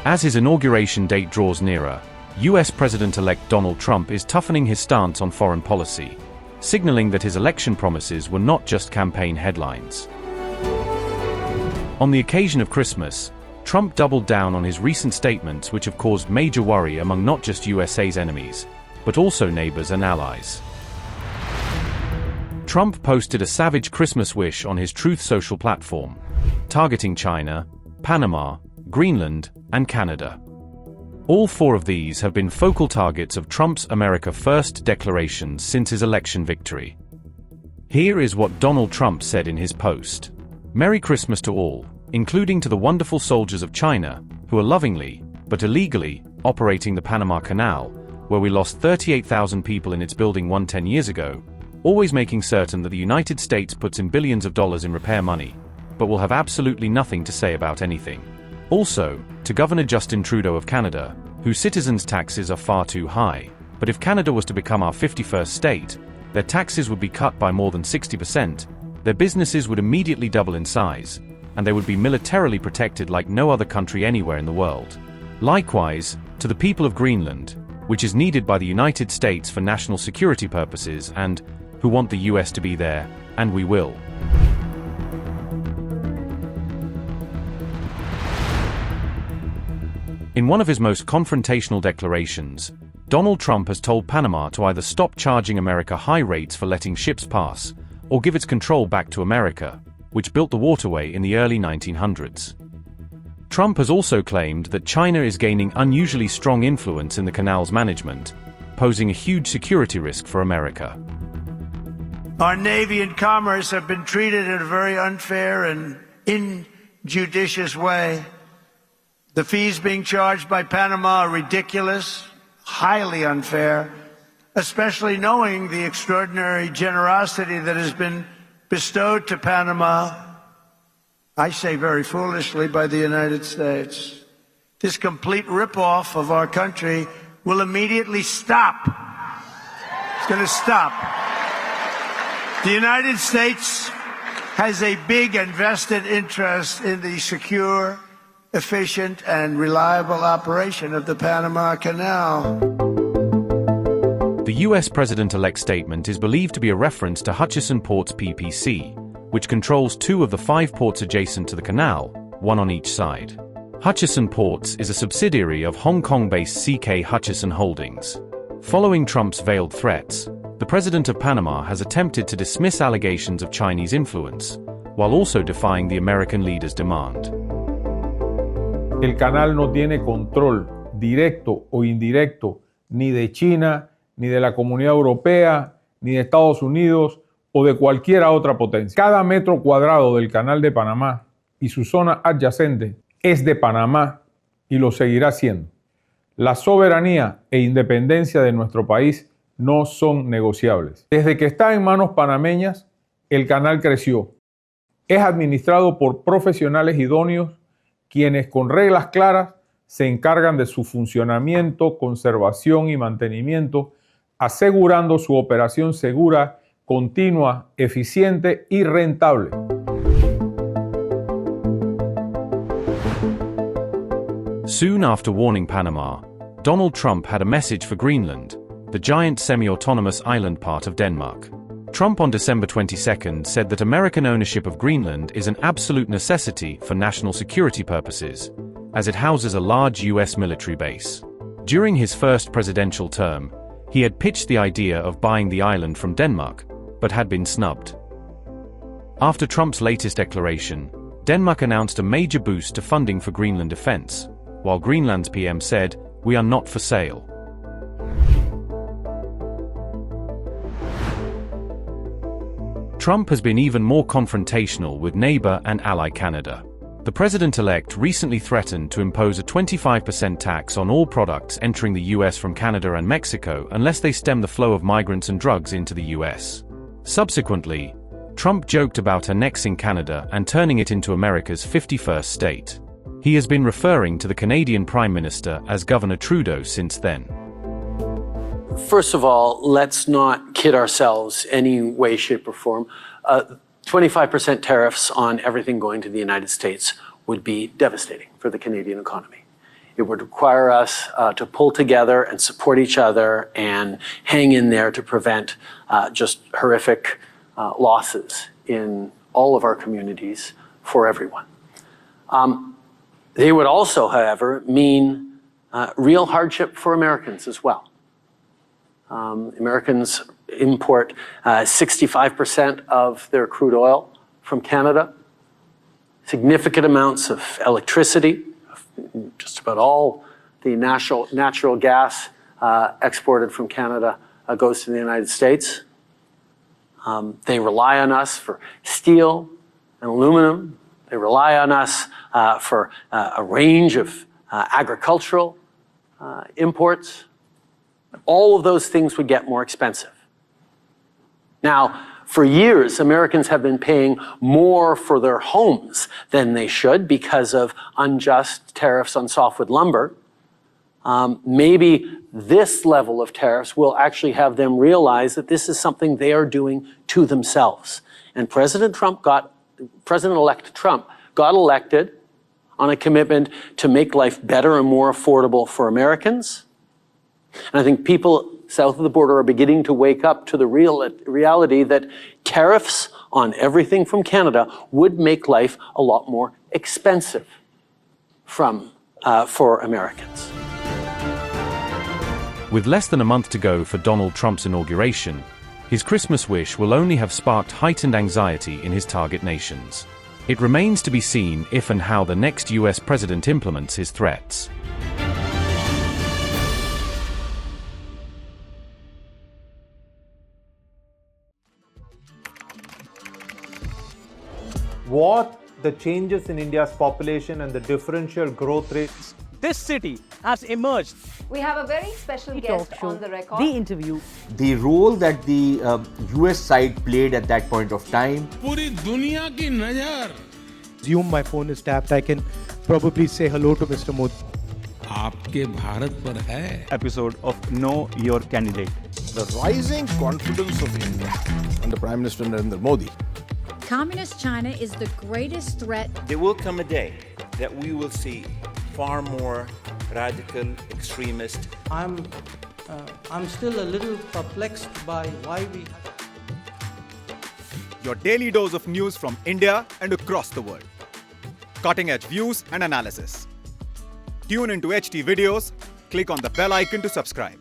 As his inauguration date draws nearer, US President-elect Donald Trump is toughening his stance on foreign policy, signaling that his election promises were not just campaign headlines. On the occasion of Christmas, Trump doubled down on his recent statements, which have caused major worry among not just USA's enemies, but also neighbors and allies. Trump posted a savage Christmas wish on his Truth Social platform, targeting China, Panama, Greenland, and Canada. All four of these have been focal targets of Trump's America First declarations since his election victory. Here is what Donald Trump said in his post. "Merry Christmas to all, including to the wonderful soldiers of China, who are lovingly, but illegally, operating the Panama Canal, where we lost 38,000 people in its building 10 years ago, always making certain that the United States puts in billions of dollars in repair money, but will have absolutely nothing to say about anything. Also, to Governor Justin Trudeau of Canada, whose citizens' taxes are far too high, but if Canada was to become our 51st state, their taxes would be cut by more than 60%, their businesses would immediately double in size, and they would be militarily protected like no other country anywhere in the world. Likewise, to the people of Greenland, which is needed by the United States for national security purposes and who want the US to be there, and we will." In one of his most confrontational declarations, Donald Trump has told Panama to either stop charging America high rates for letting ships pass, or give its control back to America, which built the waterway in the early 1900s. Trump has also claimed that China is gaining unusually strong influence in the canal's management, posing a huge security risk for America. Our Navy and commerce have been treated in a very unfair and injudicious way. The fees being charged by Panama are ridiculous, highly unfair, especially knowing the extraordinary generosity that has been bestowed to Panama, I say very foolishly, by the United States. This complete ripoff of our country will immediately stop. It's going to stop. The United States has a big and vested interest in the secure, efficient, and reliable operation of the Panama Canal. The US President-elect statement is believed to be a reference to Hutchison Port's PPC, which controls 2 of the 5 ports adjacent to the canal, 1 on each side. Hutchison Ports is a subsidiary of Hong Kong-based CK Hutchison Holdings. Following Trump's veiled threats, the President of Panama has attempted to dismiss allegations of Chinese influence, while also defying the American leader's demand. El canal no tiene control directo o indirecto ni de China, ni de la Comunidad Europea, ni de Estados Unidos o de cualquier otra potencia. Cada metro cuadrado del Canal de Panamá y su zona adyacente es de Panamá y lo seguirá siendo. La soberanía e independencia de nuestro país no son negociables. Desde que está en manos panameñas, el canal creció. Es administrado por profesionales idóneos quienes con reglas claras se encargan de su funcionamiento, conservación y mantenimiento, asegurando su operación segura, continua, eficiente y rentable. Soon after warning Panama, Donald Trump had a message for Greenland, the giant semi-autonomous island part of Denmark. Trump on December 22 said that American ownership of Greenland is an absolute necessity for national security purposes, as it houses a large US military base. During his first presidential term, he had pitched the idea of buying the island from Denmark, but had been snubbed. After Trump's latest declaration, Denmark announced a major boost to funding for Greenland defense, while Greenland's PM said, "We are not for sale." Trump has been even more confrontational with neighbor and ally Canada. The president-elect recently threatened to impose a 25% tax on all products entering the US from Canada and Mexico unless they stem the flow of migrants and drugs into the US. Subsequently, Trump joked about annexing Canada and turning it into America's 51st state. He has been referring to the Canadian Prime Minister as Governor Trudeau since then. First of all, let's not kid ourselves any way, shape, or form. 25% tariffs on everything going to the United States would be devastating for the Canadian economy. It would require us to pull together and support each other and hang in there to prevent just horrific losses in all of our communities for everyone. They would also, however, mean real hardship for Americans as well. Americans import 65% of their crude oil from Canada, significant amounts of electricity, just about all the natural gas exported from Canada goes to the United States. They rely on us for steel and aluminum. They rely on us for a range of agricultural imports. All of those things would get more expensive. Now, for years, Americans have been paying more for their homes than they should because of unjust tariffs on softwood lumber. Maybe this level of tariffs will actually have them realize that this is something they are doing to themselves. And President-elect Trump got elected on a commitment to make life better and more affordable for Americans. And I think people south of the border are beginning to wake up to the reality that tariffs on everything from Canada would make life a lot more expensive for Americans. With less than a month to go for Donald Trump's inauguration, his Christmas wish will only have sparked heightened anxiety in his target nations. It remains to be seen if and how the next US president implements his threats. What the changes in India's population and the differential growth rates. This city has emerged. We have a very special guest on the record. The interview. The role that the US side played at that point of time. पूरी दुनिया की नजर. Assume my phone is tapped. I can probably say hello to Mr. Modi. आपके भारत पर है. Episode of Know Your Candidate. The rising confidence of India under Prime Minister Narendra Modi. Communist China is the greatest threat. There will come a day that we will see far more radical extremist. I'm still a little perplexed by why we. Your daily dose of news from India and across the world. Cutting edge views and analysis. Tune into HT videos. Click on the bell icon to subscribe.